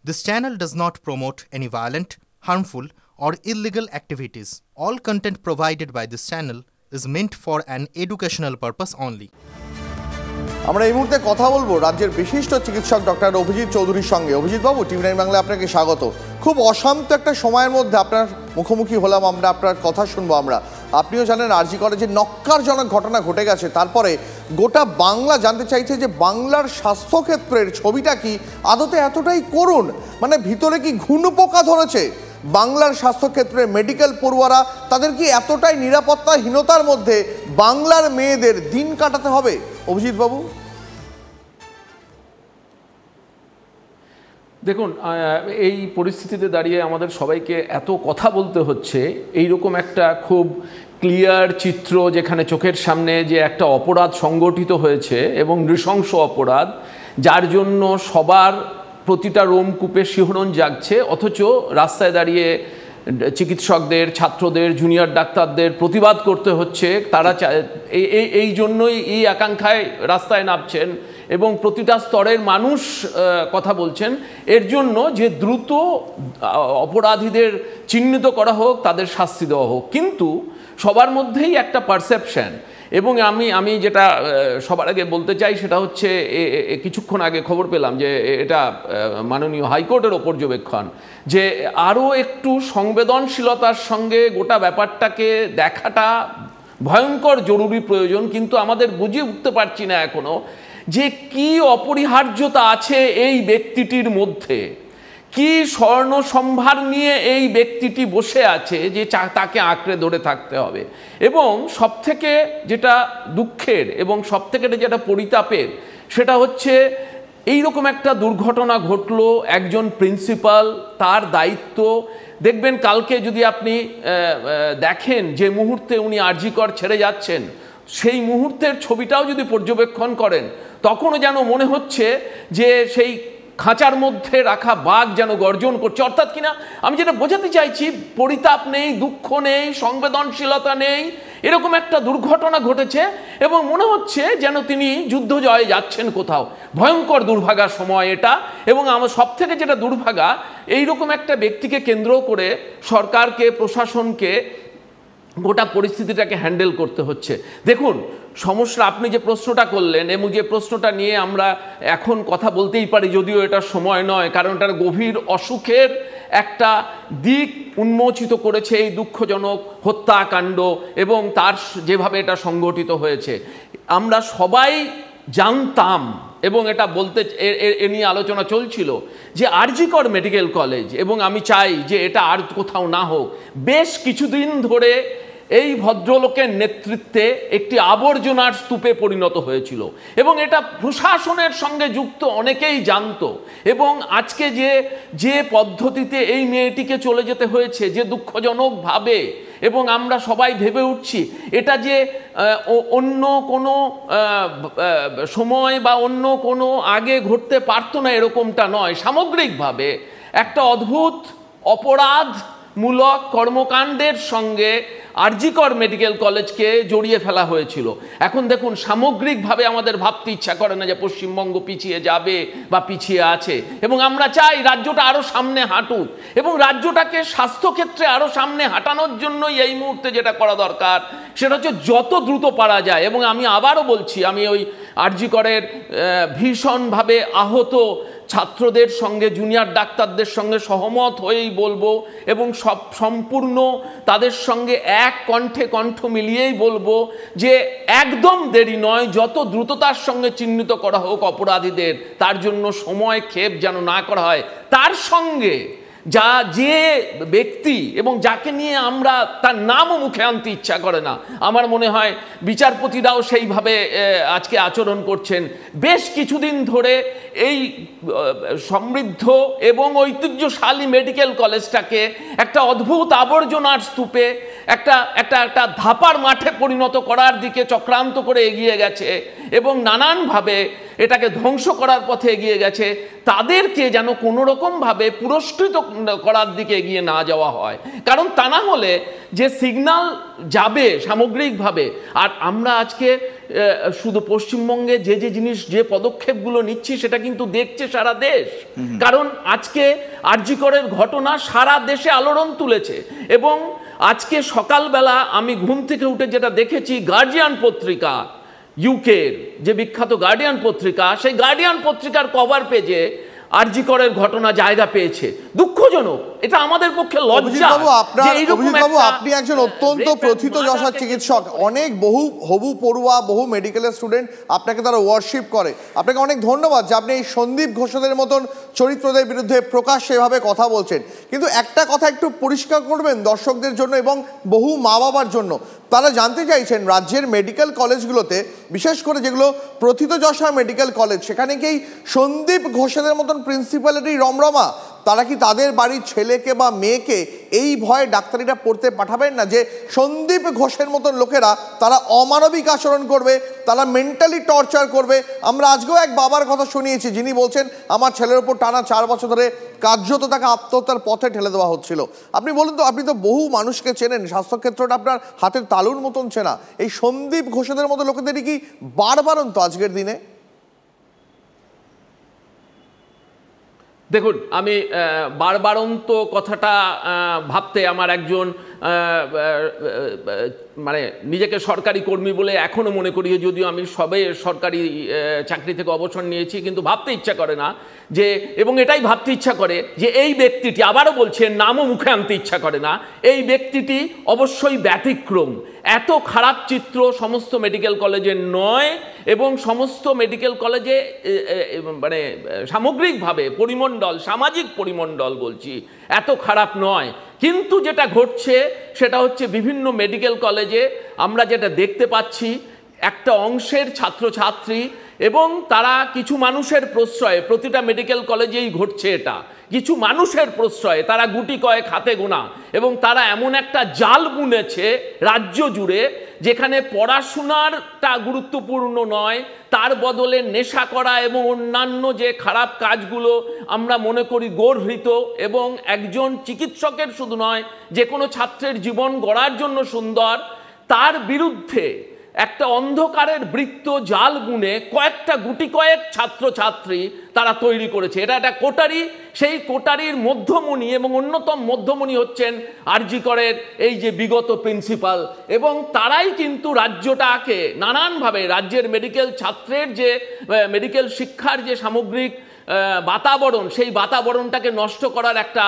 This channel does not promote any violent, harmful, or illegal activities. All content provided by this channel is meant for an educational purpose only. আমরা এই মুহূর্তে কথা বলবো রাজ্যের বিশিষ্ট চিকিৎসক ডক্টর অভিজিৎ চৌধুরীর সঙ্গে। অভিজিৎ বাবু, টিভি 9 বাংলা আপনাকে স্বাগত। খুব অশান্ত একটা সময়ের মধ্যে আপনার মুখোমুখি হলাম আমরা, আপনার কথা শুনবো আমরা। আপনিও জানেন আরজি কলেজে নক্কারজনক ঘটনা ঘটে গেছে, তারপরে গোটা বাংলা জানতে চাইছে যে বাংলার স্বাস্থ্যক্ষেত্রের ছবিটা কি আদতে এতটাই করুণ, মানে ভিতরে কি ঘুণ পোকা ধরেছে বাংলার স্বাস্থ্যক্ষেত্রে? মেডিকেল পড়ুয়ারা তাদের কি এতটাই নিরাপত্তাহীনতার মধ্যে বাংলার মেয়েদের দিন কাটাতে হবে? অভিজিৎ বাবু, দেখুন, এই পরিস্থিতিতে দাঁড়িয়ে আমাদের সবাইকে এত কথা বলতে হচ্ছে, এইরকম একটা খুব ক্লিয়ার চিত্র যেখানে চোখের সামনে যে একটা অপরাধ সংগঠিত হয়েছে এবং নৃশংস অপরাধ, যার জন্য সবার প্রতিটা রোমকূপে শিহরণ জাগছে, অথচ রাস্তায় দাঁড়িয়ে চিকিৎসকদের, ছাত্রদের, জুনিয়র ডাক্তারদের প্রতিবাদ করতে হচ্ছে। তারা এই জন্যই এই আকাঙ্ক্ষায় রাস্তায় নামছেন এবং প্রতিটা স্তরের মানুষ কথা বলছেন এর জন্য যে দ্রুত অপরাধীদের চিহ্নিত করা হোক, তাদের শাস্তি দেওয়া হোক। কিন্তু সবার মধ্যেই একটা পারসেপশন, এবং আমি যেটা সবার আগে বলতে চাই সেটা হচ্ছে, কিছুক্ষণ আগে খবর পেলাম যে এটা মাননীয় হাইকোর্টেরও পর্যবেক্ষণ, যে আরও একটু সংবেদনশীলতার সঙ্গে গোটা ব্যাপারটাকে দেখাটা ভয়ঙ্কর জরুরি প্রয়োজন। কিন্তু আমাদের বুঝে উঠতে পারছি না এখনো যে কি অপরিহার্যতা আছে এই ব্যক্তিটির মধ্যে, কি স্বর্ণ সম্ভার নিয়ে এই ব্যক্তিটি বসে আছে যে তাকে আঁকড়ে ধরে থাকতে হবে। এবং সবথেকে যেটা দুঃখের এবং সবথেকে যেটা পরিতাপের সেটা হচ্ছে, এইরকম একটা দুর্ঘটনা ঘটলো, একজন প্রিন্সিপাল, তার দায়িত্ব। দেখবেন কালকে যদি আপনি দেখেন যে মুহূর্তে উনি আরজি কর ছেড়ে যাচ্ছেন, সেই মুহূর্তের ছবিটাও যদি পর্যবেক্ষণ করেন, তখনও যেন মনে হচ্ছে যে সেই খাঁচার মধ্যে রাখা বাঘ যেন গর্জন করছে। অর্থাৎ কিনা আমি যেটা বোঝাতে চাইছি, পরিতাপ নেই, দুঃখ নেই, সংবেদনশীলতা নেই, এরকম একটা দুর্ঘটনা ঘটেছে এবং মনে হচ্ছে যেন তিনি যুদ্ধ জয়ে যাচ্ছেন কোথাও। ভয়ঙ্কর দুর্ভাগা সময় এটা। এবং আমার সব থেকে যেটা দুর্ভাগা, এইরকম একটা ব্যক্তিকে কেন্দ্র করে সরকারকে, প্রশাসনকে গোটা পরিস্থিতিটাকে হ্যান্ডেল করতে হচ্ছে। দেখুন, সমস্যা আপনি যে প্রশ্নটা করলেন এবং যে প্রশ্নটা নিয়ে আমরা এখন কথা বলতেই পারি, যদিও এটা সময় নয়, কারণ এটার গভীর অসুখের একটা দিক উন্মোচিত করেছে এই দুঃখজনক হত্যাকাণ্ড এবং তার যেভাবে এটা সংগঠিত হয়েছে। আমরা সবাই জানতাম এবং এটা বলতে এ নিয়ে আলোচনা চলছিল যে আরজি কর মেডিকেল কলেজ, এবং আমি চাই যে এটা আর কোথাও না হোক, বেশ কিছুদিন ধরে এই ভদ্রলোকের নেতৃত্বে একটি আবর্জনার স্তূপে পরিণত হয়েছিল এবং এটা প্রশাসনের সঙ্গে যুক্ত অনেকেই জানতো। এবং আজকে যে পদ্ধতিতে এই মেয়েটিকে চলে যেতে হয়েছে, যে দুঃখজনকভাবে, এবং আমরা সবাই ভেবে উঠছি এটা যে অন্য কোনো সময় বা অন্য কোনো আগে ঘটতে পারতো না, এরকমটা নয়। সামগ্রিকভাবে একটা অদ্ভুত অপরাধমূলক কর্মকাণ্ডের সঙ্গে আরজি কর মেডিকেল কলেজকে জড়িয়ে ফেলা হয়েছিল। এখন দেখুন, সামগ্রিকভাবে আমাদের ভাবতে ইচ্ছা করে না যে পশ্চিমবঙ্গ পিছিয়ে যাবে বা পিছিয়ে আছে, এবং আমরা চাই রাজ্যটা আরও সামনে হাঁটুক, এবং রাজ্যটাকে স্বাস্থ্যক্ষেত্রে আরও সামনে হাঁটানোর জন্যই এই মুহূর্তে যেটা করা দরকার সেটা হচ্ছে যত দ্রুত পারা যায়। এবং আমি আবারও বলছি, আমি ওই আরজি করের ভীষণভাবে আহত ছাত্রদের সঙ্গে, জুনিয়র ডাক্তারদের সঙ্গে সহমত হয়েই বলবো, এবং সম্পূর্ণ তাদের সঙ্গে এক কণ্ঠে কণ্ঠ মিলিয়েই বলবো যে একদম দেরি নয়, যত দ্রুততার সঙ্গে চিহ্নিত করা হোক অপরাধীদের, তার জন্য সময় ক্ষেপ যেন না করা হয়। তার সঙ্গে যে ব্যক্তি এবং যাকে নিয়ে আমরা তার নামও মুখে আনতে ইচ্ছা করে না, আমার মনে হয় বিচারপতিরাও সেইভাবে আজকে আচরণ করছেন। বেশ কিছুদিন ধরে এই সমৃদ্ধ এবং ঐতিহ্যশালী মেডিকেল কলেজটাকে একটা অদ্ভুত আবর্জনার স্তূপে, একটা ধাপার মাঠে পরিণত করার দিকে চক্রান্ত করে এগিয়ে গেছে এবং নানানভাবে এটাকে ধ্বংস করার পথে এগিয়ে গেছে। তাদেরকে যেন কোনো রকমভাবে পুরস্কৃত করার দিকে এগিয়ে না যাওয়া হয়, কারণ তা না হলে যে সিগন্যাল যাবে সামগ্রিকভাবে। আর আমরা আজকে শুধু পশ্চিমবঙ্গে যে জিনিস যে পদক্ষেপগুলো নিচ্ছি সেটা কিন্তু দেখছে সারা দেশ। কারণ আজকে আরজি করের ঘটনা সারা দেশে আলোড়ন তুলেছে। এবং আজকে সকালবেলা আমি ঘুম থেকে উঠে যেটা দেখেছি, গার্জিয়ান পত্রিকা, ইউকের যে বিখ্যাত গার্ডিয়ান পত্রিকা, সেই গার্ডিয়ান পত্রিকার কভার পেজে আরজি করের ঘটনা জায়গা পেয়েছে। দুঃখজনক, এটা আমাদের পক্ষে লজ্জা। আপনি একজন অত্যন্ত প্রথিতযশা চিকিৎসক, অনেক হবু পড়ুয়া, বহু মেডিকেলের স্টুডেন্ট আপনাকে তারা ওয়ার্শিপ করে। আপনাকে অনেক ধন্যবাদ যে আপনি এই সন্দীপ ঘোষদের মতন চরিত্রদের বিরুদ্ধে প্রকাশ্যে এভাবে কথা বলছেন। কিন্তু একটা কথা একটু পরিষ্কার করবেন দর্শকদের জন্য এবং বহু মা বাবার জন্য। তারা জানতে চাইছেন রাজ্যের মেডিকেল কলেজগুলোতে, বিশেষ করে যেগুলো প্রথিতযশা মেডিকেল কলেজ, সেখানে কি সন্দীপ ঘোষেদের মতন প্রিন্সিপালেরই রমরমা? তারা কি তাদের বাড়ির ছেলেকে বা মেয়েকে এই ভয়ে ডাক্তারিটা পড়তে পাঠাবেন না যে সন্দীপ ঘোষের মতন লোকেরা তারা অমানবিক আচরণ করবে, তারা মেন্টালি টর্চার করবে? আমরা আজকেও এক বাবার কথা শুনিয়েছি, যিনি বলছেন আমার ছেলের ওপর টানা 4 বছর ধরে কার্যত তাকে আত্মহত্যার পথে ঠেলে দেওয়া হচ্ছিল। আপনি বলুন তো, আপনি তো বহু মানুষকে চেনেন, স্বাস্থ্যক্ষেত্রটা আপনার হাতের তালুর মতন চেনা, এই সন্দীপ ঘোষেদের মতো লোকেদেরই কি বারবারন্ত আজকের দিনে? দেখুন, আমি বারবারন্ত কথাটা ভাবতে আমার একজন মানে নিজেকে সরকারি কর্মী বলে এখনও মনে করি, যদিও আমি সবে সরকারি চাকরি থেকে অবসর নিয়েছি, কিন্তু ভাবতে ইচ্ছা করে না যে, এবং এটাই ভাবতে ইচ্ছা করে যে এই ব্যক্তিটি, আবারও বলছেন নামও মুখে আনতে ইচ্ছা করে না, এই ব্যক্তিটি অবশ্যই ব্যতিক্রম। এত খারাপ চিত্র সমস্ত মেডিকেল কলেজে নয়, এবং সমস্ত মেডিকেল কলেজে মানে সামগ্রিকভাবে পরিমণ্ডল, সামাজিক পরিমণ্ডল বলছি, এত খারাপ নয়। কিন্তু যেটা ঘটছে সেটা হচ্ছে বিভিন্ন মেডিকেল কলেজে আমরা যেটা দেখতে পাচ্ছি, একটা অংশের ছাত্রছাত্রী এবং তারা কিছু মানুষের প্রশ্রয়ে, প্রতিটা মেডিকেল কলেজেই ঘটছে এটা, কিছু মানুষের প্রশ্রয়ে তারা গুটি কয়েক হাতে গোনা, এবং তারা এমন একটা জাল বুনেছে রাজ্য জুড়ে, যেখানে পড়াশোনারটা গুরুত্বপূর্ণ নয়, তার বদলে নেশা করা এবং অন্যান্য যে খারাপ কাজগুলো আমরা মনে করি গর্হিত এবং একজন চিকিৎসকের শুধু নয়, যে কোনো ছাত্রের জীবন গড়ার জন্য সুন্দর, তার বিরুদ্ধে একটা অন্ধকারের বৃত্ত জাল বুনে কয়েকটা গুটি কয়েক ছাত্রছাত্রী তারা তৈরি করেছে। এটা একটা কোটারি, সেই কোটারির মধ্যমণি এবং অন্যতম মধ্যমণি হচ্ছেন আরজি করের এই যে বিগত প্রিন্সিপাল, এবং তারাই কিন্তু রাজ্যটাকে নানানভাবে, রাজ্যের মেডিকেল ছাত্রের যে মেডিকেল শিক্ষার যে সামগ্রিক বাতাবরণ, সেই বাতাবরণটাকে নষ্ট করার একটা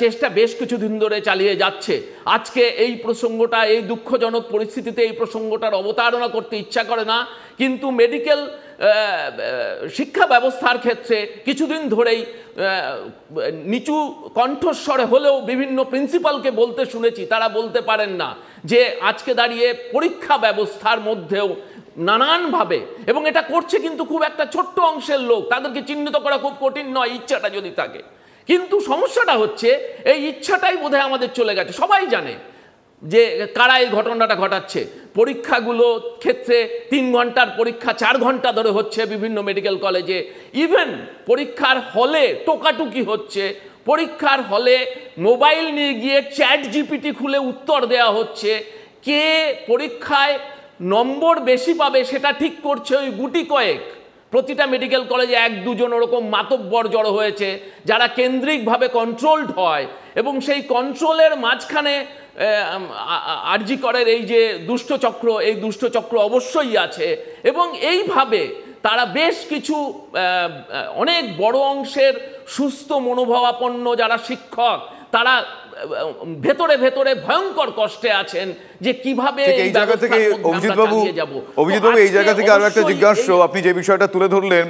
চেষ্টা বেশ কিছুদিন ধরে চালিয়ে যাচ্ছে। আজকে এই প্রসঙ্গটা, এই দুঃখজনক পরিস্থিতিতে এই প্রসঙ্গটার অবতারণা করতে ইচ্ছা করে না, কিন্তু মেডিকেল শিক্ষা ব্যবস্থার ক্ষেত্রে কিছুদিন ধরেই নিচু কণ্ঠস্বরে হলেও বিভিন্ন প্রিন্সিপালকে বলতে শুনেছি, তারা বলতে পারেন না যে আজকে দাঁড়িয়ে পরীক্ষা ব্যবস্থার মধ্যেও নানানভাবে, এবং এটা করছে কিন্তু খুব একটা ছোট্ট অংশের লোক, তাদেরকে চিহ্নিত করা খুব কঠিন নয় ইচ্ছাটা যদি থাকে। কিন্তু সমস্যাটা হচ্ছে এই ইচ্ছাটাই বোধহয় আমাদের চলে গেছে। সবাই জানে যে কারা এই ঘটনাটা ঘটাচ্ছে। পরীক্ষাগুলো ক্ষেত্রে 3 ঘন্টার পরীক্ষা 4 ঘন্টা ধরে হচ্ছে বিভিন্ন মেডিকেল কলেজে। ইভেন পরীক্ষার হলে টোকাটুকি হচ্ছে, পরীক্ষার হলে মোবাইল নিয়ে গিয়ে চ্যাট জিপিটি খুলে উত্তর দেওয়া হচ্ছে। কে পরীক্ষায় নম্বর বেশি পাবে সেটা ঠিক করছে ওই গুটি কয়েক। প্রতিটা মেডিকেল কলেজে 1-2 জন ওরকম মাতব্বর জড়ো হয়েছে, যারা কেন্দ্রিকভাবে কন্ট্রোলড হয়, এবং সেই কন্ট্রোলের মাঝখানে আরজি করের এই যে দুষ্টচক্র, এই দুষ্টচক্র অবশ্যই আছে। এবং এইভাবে তারা বেশ কিছু অনেক বড় অংশের সুস্থ মনোভাবাপন্ন যারা শিক্ষক, তারা ভেতরে ভেতরে ভয়ঙ্কর কষ্টে আছেন যে কিভাবে এই জায়গা থেকে অভিজিৎবাবু এই জায়গা থেকে আরো একটা জিজ্ঞাসা, আপনি যে বিষয়টা তুলে ধরলেন,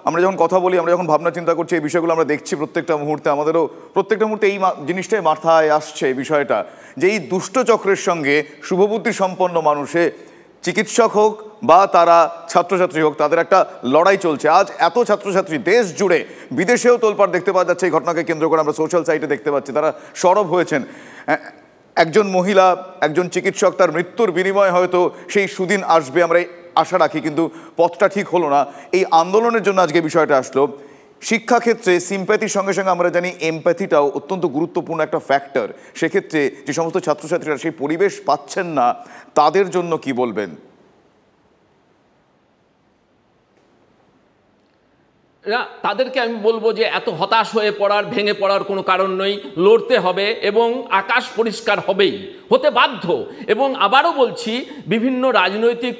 আমরা যখন কথা বলি, আমরা যখন ভাবনা চিন্তা করছি, এই বিষয়গুলো আমরা দেখছি প্রত্যেকটা মুহূর্তে, আমাদেরও প্রত্যেকটা মুহূর্তে এই জিনিসটাই মাথায় আসছে, এই বিষয়টা যে এই দুষ্টচক্রের সঙ্গে শুভবুদ্ধি সম্পন্ন মানুষে, চিকিৎসক হোক বা তারা ছাত্রছাত্রী হোক, তাদের একটা লড়াই চলছে। আজ এত ছাত্রছাত্রী দেশ জুড়ে, বিদেশেও তোলপাড় দেখতে পাওয়া যাচ্ছে এই ঘটনাকে কেন্দ্র করে, আমরা সোশ্যাল সাইটে দেখতে পাচ্ছি তারা সরব হয়েছেন। একজন মহিলা, একজন চিকিৎসক, তার মৃত্যুর বিনিময়ে হয়তো সেই সুদিন আসবে আমরা আশা রাখি, কিন্তু পথটা ঠিক হলো না। এই আন্দোলনের জন্য আজকে বিষয়টা আসলো। শিক্ষাক্ষেত্রে সিম্প্যাথির সঙ্গে সঙ্গে আমরা জানি এমপ্যাথিটাও অত্যন্ত গুরুত্বপূর্ণ একটা ফ্যাক্টর। সেক্ষেত্রে যে সমস্ত ছাত্রছাত্রীরা সেই পরিবেশ পাচ্ছেন না, তাদের জন্য কি বলবেন? তাদেরকে আমি বলবো যে এত হতাশ হয়ে পড়ার, ভেঙে পড়ার কোনো কারণ নেই। লড়তে হবে এবং আকাশ পরিষ্কার হবেই, হতে বাধ্য। এবং আবারও বলছি, বিভিন্ন রাজনৈতিক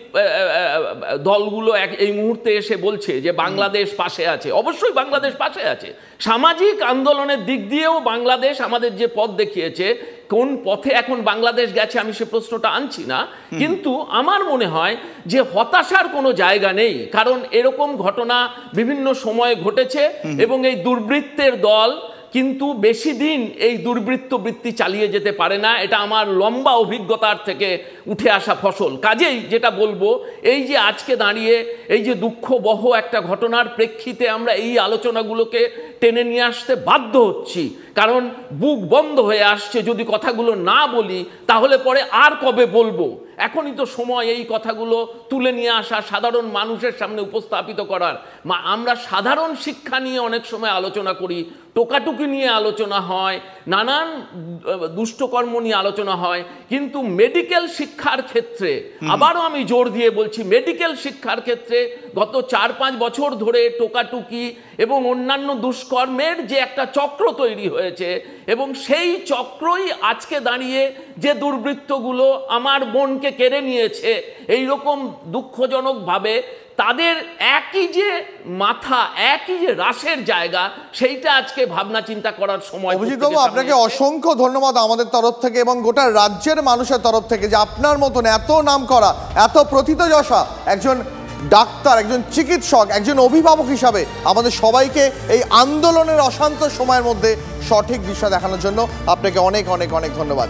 দলগুলো এই মুহূর্তে এসে বলছে যে বাংলাদেশ পাশে আছে। অবশ্যই বাংলাদেশ পাশে আছে। সামাজিক আন্দোলনের দিক দিয়েও বাংলাদেশ আমাদের যে পথ দেখিয়েছে, কোন পথে এখন বাংলাদেশ গেছে আমি সে প্রশ্নটা আনছি না, কিন্তু আমার মনে হয় যে হতাশার কোনো জায়গা নেই। কারণ এরকম ঘটনা বিভিন্ন সময়ে ঘটেছে এবং এই দুর্বৃত্তের দল কিন্তু বেশি দিন এই দুর্বৃত্তবৃত্তি চালিয়ে যেতে পারে না। এটা আমার লম্বা অভিজ্ঞতার থেকে উঠে আসা ফসল। কাজেই যেটা বলবো, এই যে আজকে দাঁড়িয়ে এই যে দুঃখবহ একটা ঘটনার প্রেক্ষিতে আমরা এই আলোচনাগুলোকে টেনে নিয়ে আসতে বাধ্য হচ্ছি, কারণ বুক বন্ধ হয়ে আসছে। যদি কথাগুলো না বলি তাহলে পরে আর কবে বলবো? এখনই তো সময় এই কথাগুলো তুলে নিয়ে আসা, সাধারণ মানুষের সামনে উপস্থাপিত করার। আমরা সাধারণ শিক্ষা নিয়ে অনেক সময় আলোচনা করি, টোকাটুকি নিয়ে আলোচনা হয়, নানান দুষ্টকর্ম নিয়ে আলোচনা হয়, কিন্তু মেডিকেল শিক্ষার ক্ষেত্রে আবারও আমি জোর দিয়ে বলছি, মেডিকেল শিক্ষার ক্ষেত্রে গত 4-5 বছর ধরে টোকাটুকি এবং অন্যান্য দুষ্কর্মের যে একটা চক্র তৈরি হয়েছে, এবং সেই চক্রই আজকে দাঁড়িয়ে যে দুর্বৃত্তগুলো আমার বোনকে কেড়ে নিয়েছে, এই রকম দুঃখজনকভাবে তাদের একই যে মাথা, একই যে রাশের জায়গা, সেইটা আজকে ভাবনা চিন্তা করার সময়। অভিজিৎ বাবু, আপনাকে অসংখ্য ধন্যবাদ আমাদের তরফ থেকে এবং গোটা রাজ্যের মানুষের তরফ থেকে, যে আপনার মতন এত নাম করা, এত প্রথিতযশা একজন ডাক্তার, একজন চিকিৎসক, একজন অভিভাবক হিসাবে আমাদের সবাইকে এই আন্দোলনের অশান্ত সময়ের মধ্যে সঠিক দিশা দেখানোর জন্য আপনাকে অনেক অনেক অনেক ধন্যবাদ।